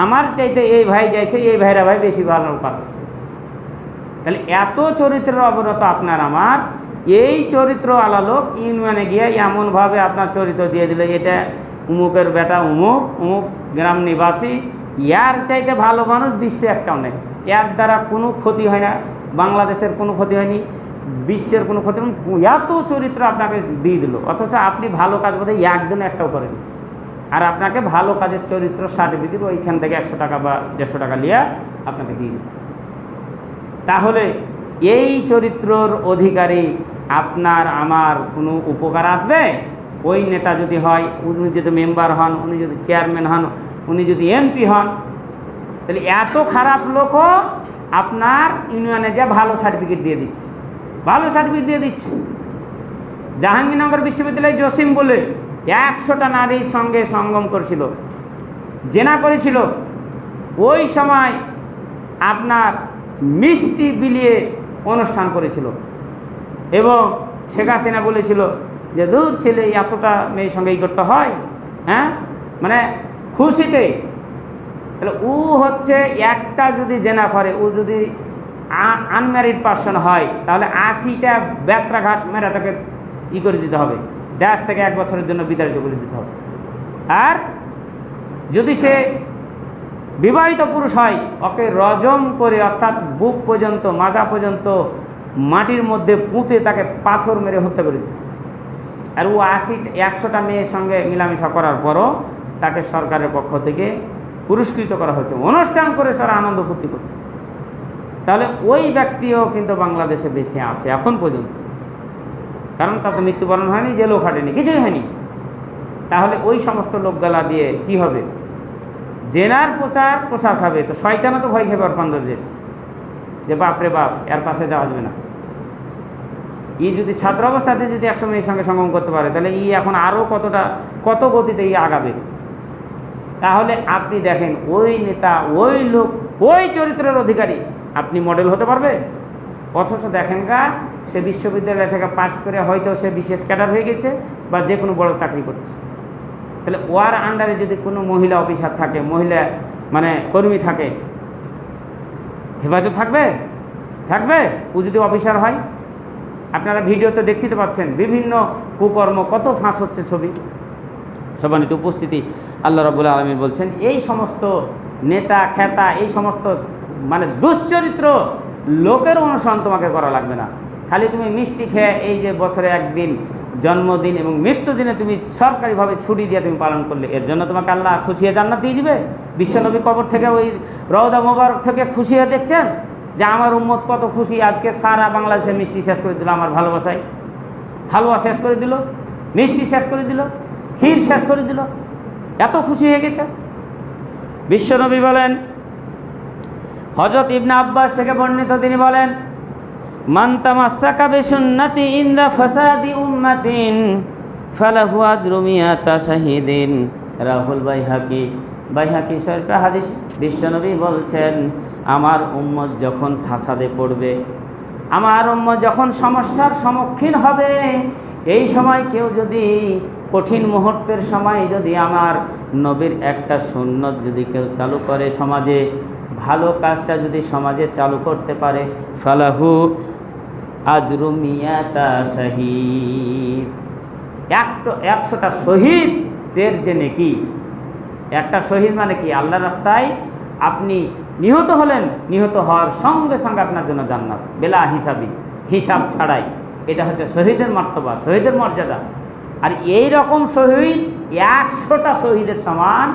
আমার চাইতে এই ভাই যাইছে, এই ভাইরা ভাই বেশি ভালো পারবে। তাহলে এত চরিত্রের অবনত আপনার আমার, এই চরিত্র আলা লোক ইউনিয়নে গিয়ে এমনভাবে আপনার চরিত্র দিয়ে দিলে এটা উমুকের বেটা উমুক, উমুক গ্রাম নিবাসী, ইয়ার চাইতে ভালো মানুষ বিশ্বে একটাও নেই। এর দ্বারা কোনো ক্ষতি হয় না, বাংলাদেশের কোনো ক্ষতি হয়নি, বিশ্বের কোনো ক্ষতি, এত চরিত্র আপনাকে দিয়ে দিল, অথচ আপনি ভালো কাজ বোধহয় একদিনে একটাও করেন। আর আপনাকে ভালো কাজের চরিত্র সার্টিফিকেট ওইখান থেকে 100 টাকা বা 150 টাকা নিয়ে আপনাকে দিয়ে দিল। তাহলে এই চরিত্রর অধিকারী আপনার আমার কোনো উপকার আসবে? ওই নেতা যদি হয়, উনি যদি মেম্বার হন, উনি যদি চেয়ারম্যান হন, উনি যদি এমপি হন, তাহলে এত খারাপ লোকও আপনার ইউনিয়নে যে ভালো সার্টিফিকেট দিয়ে দিচ্ছে, ভালো সার্টিফিকেট দিয়ে দিচ্ছে। জাহাঙ্গীরনগর বিশ্ববিদ্যালয় জসিম বলে 100টা নারীর সঙ্গে সঙ্গম করেছিল, জেনা করেছিল। ওই সময় আপনার মিষ্টি বিলিয়ে অনুষ্ঠান করেছিল এবং শেখ হাসিনা বলেছিল যে দূর ছেলে এতটা মেয়ের সঙ্গে করতে হয়, হ্যাঁ, মানে খুশিতে। তাহলে ও হচ্ছে একটা যদি জেনা করে, ও যদি আনম্যারিড পার্সন হয়, তাহলে 80টা ব্যত্রাঘাত মেরা তাকে করে দিতে হবে, দেশ থেকে 1 বছরের জন্য বিতাড়িত করে দিতে হবে। আর যদি সে বিবাহিত পুরুষ হয়, ওকে রজম করে, অর্থাৎ বুক পর্যন্ত, মাজা পর্যন্ত মাটির মধ্যে পুঁতে তাকে পাথর মেরে হত্যা করে দিতে। আর ও 100টা মেয়ের সঙ্গে মিলামেশা করার পরও তাকে সরকারের পক্ষ থেকে পুরস্কৃত করা হয়েছে, অনুষ্ঠান করে সারা আনন্দ ফুর্তি করছে। তাহলে ওই ব্যক্তিও কিন্তু বাংলাদেশে বেঁচে আছে এখন পর্যন্ত, কারণ তাতে মৃত্যুবরণ হয়নি, জেলও খাটেনি, কিছুই হয়নি। তাহলে ওই সমস্ত লোকগুলা দিয়ে কি হবে? জেনার প্রচার খাবে, তো শয়তানও তো ভয় খাবে অর্পানদের যে বাপরে বাপ, এর পাশে যাওয়া যাবে না। ই যদি ছাত্র অবস্থাতে যদি 100 মেয়ের সঙ্গে সঙ্গম করতে পারে, তাহলে ই এখন আরও কত গতিতে ই আগাবে। তাহলে আপনি দেখেন ওই নেতা, ওই লোক, ওই চরিত্রের অধিকারী আপনি মডেল হতে পারবে? অথচ দেখেন সে বিশ্ববিদ্যালয় থেকে পাস করে হয়তো সে বিশেষ ক্যাডার হয়ে গেছে বা যে কোনো বড় চাকরি করতেছে। তাহলে ওয়ার আন্ডারে যদি কোনো মহিলা অফিসার থাকে, মহিলা মানে কর্মী থাকে, হেফাজত থাকবে? ও যদি অফিসার হয়, আপনারা ভিডিওতে দেখতে পাচ্ছেন বিভিন্ন কুকর্ম কত ফাঁস হচ্ছে ছবি। সম্মানিত উপস্থিতি, আল্লাহ রাব্বুল আলামিন বলছেন এই সমস্ত নেতা খেতা, এই সমস্ত মানে দুশ্চরিত্র লোকের অনুসরণ তোমাকে করা লাগবে না। খালি তুমি মিষ্টি খেয়ে এই যে বছরে একদিন জন্মদিন এবং মৃত্যুদিনে তুমি সরকারিভাবে ছুটি দিয়ে তুমি পালন করলে, এর জন্য তোমাকে আল্লাহ খুশি হয়ে জান্নাত দিয়ে দিবে? বিশ্বনবী কবর থেকে ওই রওজা মোবারক থেকে খুশি হয়ে দেখছেন যে আমার উম্মত কত খুশি, আজকে সারা বাংলাদেশে মিষ্টি শেষ করে দিল, আমার ভালোবাসায় হালুয়া শেষ করে দিল, মিষ্টি শেষ করে দিল, ক্ষীর শেষ করে দিল, এত খুশি হয়ে গেছে। বিশ্বনবী বলেন, হযরত ইবনে আব্বাস থেকে বর্ণিত, তিনি বলেন, মান তামাসসাকা বিসুন্নতি ইনদা ফাসাদি উম্মাতিন ফালাহু আজরু মিয়াতা শাহিদিন, রাহুল বাইহাকি শরীফে হাদিস। বিশ্বনবী বলছেন, আমার উম্মত যখন ফাসাদে পড়বে, আমার উম্মত যখন সমস্যার সম্মুখীন হবে, এই সময় কেউ যদি কঠিন মুহূর্তের সময় যদি আমার নবীর একটা সুন্নত যদি কেউ চালু করে, সমাজে ভালো কাজটা যদি সমাজে চালু করতে পারে, ফালাহু আজরু মিয়াতা শাহীদ, 100টা শহীদের যে নেকি। একটা শহীদ মানে কি? আল্লাহর রাস্তায় আপনি নিহত হলেন, নিহত হওয়ার সঙ্গে সঙ্গে আপনার জন্য জান্নাত বেলা হিসাব ছাড়াই। এটা হচ্ছে শহীদের মর্তবা, শহীদের মর্যাদা। আর এই রকম শহীদ 100টা শহীদের সমান।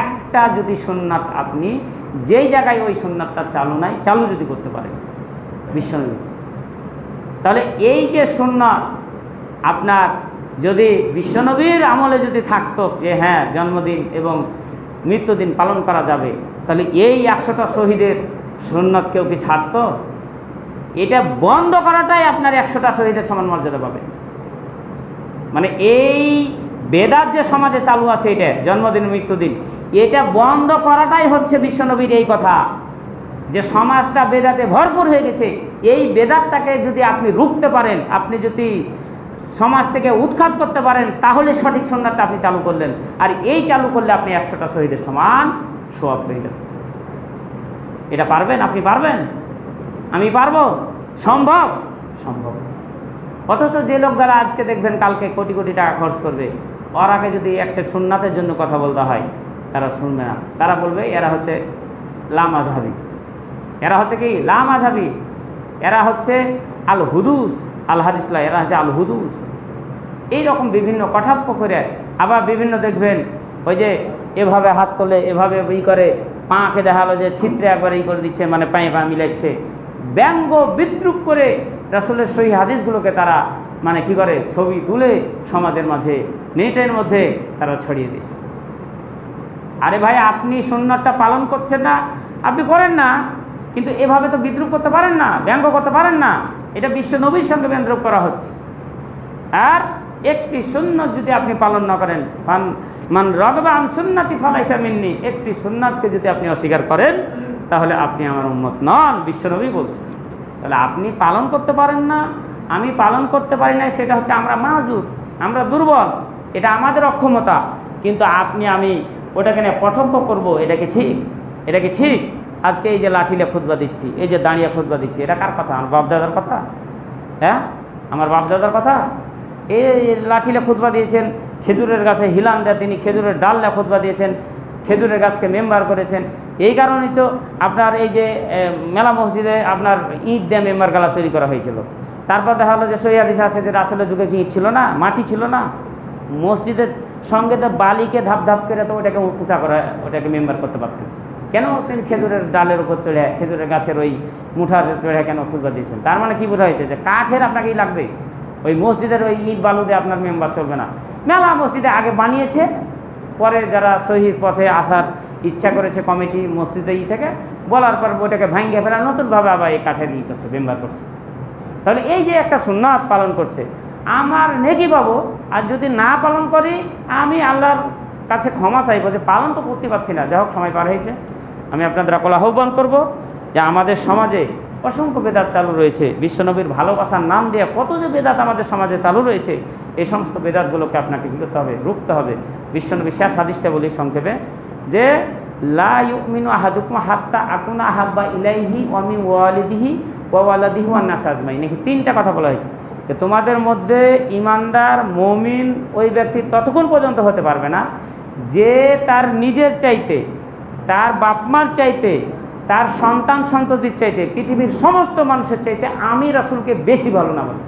একটা যদি সুন্নাত আপনি যেই জায়গায় ওই সুন্নাতটা চালু নাই, চালু যদি করতে পারেন বিশ্বনবী, তাহলে এই যে সুন্নাত আপনার যদি বিশ্বনবীর আমলে যদি থাকতো যে হ্যাঁ জন্মদিন এবং মৃত্যুদিন পালন করা যাবে, তাহলে এই 100টা শহীদের সুন্নাত কেউ কি ছাড়তো? এটা বন্ধ করাটাই আপনার 100টা শহীদের সমান মর্যাদা পাবে। মানে এই বেদাত যে সমাজে চালু আছে, এটা জন্মদিন মৃত্যুদিন, এটা বন্ধ করাটাই হচ্ছে বিশ্বনবীর এই কথা, যে সমাজটা বেদাতে ভরপুর হয়ে গেছে। এই বেদাতটাকে যদি আপনি রুখতে পারেন, আপনি যদি সমাজ থেকে উৎখাত করতে পারেন, তাহলে সঠিক সুন্নাতটা আপনি চালু করলেন। আর এই চালু করলে আপনি 100টা শহীদের সমান সওয়াব পেয়ে যাবেন। এটা পারবেন? আপনি পারবেন? আমি পারবো? সম্ভব? সম্ভব। অথচ যে লোকরা আজকে দেখবেন কালকে কোটি কোটি টাকা খরচ করবে, ওর আগে যদি একটা সুন্নাতের জন্য কথা বলতে হয়, তারা শুনবে না। তারা বলবে এরা হচ্ছে লামাযহাবী, এরা হচ্ছে কি লামাযহাবী, এরা হচ্ছে আল হুদুস, আল হাদিসলা, এরা হচ্ছে আল হুদুস। এইরকম বিভিন্ন কটাক্ষ করে। আবার বিভিন্ন দেখবেন ওই যে এভাবে হাত তোলে, এভাবে ই করে, পাকে দেখালো যে ছিত্রে একবার ই করে দিচ্ছে, মানে পায়ে পা মিলাচ্ছে, ব্যঙ্গ বিদ্রুপ করে রাসূলের সহিহ হাদিসগুলোকে তারা মানে কি করে ছবি তুলে সমাজের মাঝে নেটের মধ্যে তারা ছড়িয়ে দিয়েছে। আরে ভাই, আপনি সুন্নাতটা পালন করছেন না, আপনি করেন না, কিন্তু এভাবে তো বিদ্রুপ করতে পারেন না, ব্যঙ্গ করতে পারেন না। এটা বিশ্ব নবীর সঙ্গে বিদ্রুপ করা হচ্ছে। আর একটি সুন্নাত যদি আপনি পালন না করেন, মান রাগবা আন সুন্নতি ফালাইসা মিন্নি, একটি সুন্নাতকে যদি আপনি অস্বীকার করেন, তাহলে আপনি আমার উম্মত নন, বিশ্বনবী বলছেন। তাহলে আপনি পালন করতে পারেন না, আমি পালন করতে পারি না, সেটা হচ্ছে আমরা মাজুর, আমরা দুর্বল, এটা আমাদের অক্ষমতা। কিন্তু আপনি আমি ওটাকে নিয়ে পঠব্য করবো, এটা কি ঠিক? এটা কি ঠিক? আজকে এই যে লাঠিলে খুতবা দিচ্ছি, এই যে দাঁড়িয়ে খুতবা দিচ্ছি, এটা কার কথা? আমার বাপদাদার কথা? হ্যাঁ, আমার বাপদাদার কথা। এই লাঠিলে খুতবা দিয়েছেন, খেজুরের গাছে হিলান দেয় তিনি, খেজুরের ডাল খুতবা দিয়েছেন, খেজুরের গাছকে মেম্বার করেছেন। এই কারণেই তো আপনার এই যে মেলা মসজিদে আপনার ইট দিয়ে মেম্বার গালা তৈরি করা হয়েছিল। তারপর দেখা হলো যে সহিহ হাদিসে আছে যে রাসূলের যুগে কি ইট ছিল না, মাটি ছিল না, মসজিদের সঙ্গে তো বালিকে ধাপ ধাপ করে তো ওটাকে উঁচা করা, ওটাকে মেম্বার করতে পারতেন। কেন তিনি খেজুরের ডালের উপর চড়ে, খেজুরের গাছের ওই মুঠার চড়ে কেন খুতবা দিয়েছেন? তার মানে কি বোঝা হয়েছে যে কাঠের আপনাকেই লাগবে, ওই মসজিদের ওই ইট বালু দিয়ে আপনার মেম্বার চলবে না। মেলা মসজিদে আগে বানিয়েছে, পরে যারা সহিহ পথে আসার ইচ্ছা করেছে কমিটি মসজিদে থেকে বলার পর ওটাকে ভাঙ্গে ফেলা, নতুনভাবে আবার এই কাঠের করছে, মেম্বার করছে। তাহলে এই যে একটা সুন্নাত পালন করছে, আমার নেকি পাবো। আর যদি না পালন করি, আমি আল্লাহর কাছে ক্ষমা চাইবো যে পালন তো করতে পারছি না। যাই হোক, সময় পার হয়েছে। আমি আপনাদের আকল আহ্বান করবো যে আমাদের সমাজে অসংখ্য বেদাত চালু রয়েছে। বিশ্বনবীর ভালোবাসার নাম দিয়ে কত যে বেদাত আমাদের সমাজে চালু রয়েছে, এই সমস্ত বেদাতগুলোকে আপনাকে কী করতে হবে? রুখতে হবে। বিশ্বনবী শেষ হাদিসটা বলি সংক্ষেপে, যে লা ইউমিনু আহাদুকুম হাত্তা আকুনা আহাব্বা ইলাইহি ওয়া মিন ওয়ালিদিহি ওয়া ওয়ালাদিহি ওয়ান নাস আজমাইন। নাকি 3টা কথা বলা হয়েছে। যে তোমাদের মধ্যে ইমানদার মুমিন ওই ব্যক্তি ততক্ষণ পর্যন্ত হতে পারবে না যে তার নিজের চাইতে, তার বাপমার চাইতে, তার সন্তান সন্ততির চাইতে, পৃথিবীর সমস্ত মানুষের চাইতে আমি রাসূলকে বেশি ভালো না বাসি।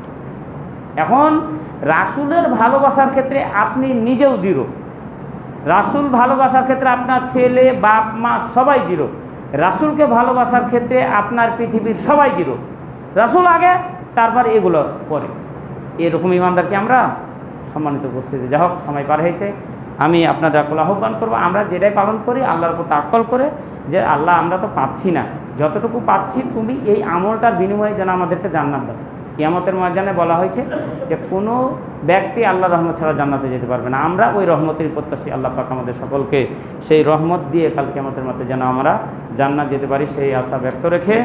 এখন রাসূলের ভালোবাসার ক্ষেত্রে আপনি নিজেও জিরো, রাসূল ভালোবাসার ক্ষেত্রে আপনার ছেলে বাপ মা সবাই জিরো, রাসূলকে ভালোবাসার ক্ষেত্রে আপনার পৃথিবীর সবাই জিরো। রাসূল আগে, তারপর এগুলো পরে। এরকম ইমানদারকে আমরা সম্মানিত উপস্থিতি। যা হোক, সময় পার হয়েছে। আমি আপনাদের আকল আহ্বান করবো, আমরা যেটাই পালন করি আল্লাহর উপর তাওয়াক্কুল করে, যে আল্লাহ আমরা তো পাচ্ছি না, যতটুকু পাচ্ছি তুমি এই আমলটার বিনিময়ে যেন আমাদেরকে জান্নাত দাও। কিয়ামতের ময়দানে বলা হয়েছে যে কোনো ব্যক্তি আল্লাহর রহমত ছাড়া জান্নাতে যেতে পারবে না। আমরা ওই রহমতের প্রত্যাশী। আল্লাহ পাক আমাদের সকলকে সেই রহমত দিয়ে কাল কিয়ামতের মাঠে যেন আমরা জান্নাত যেতে পারি সেই আশা ব্যক্ত রেখে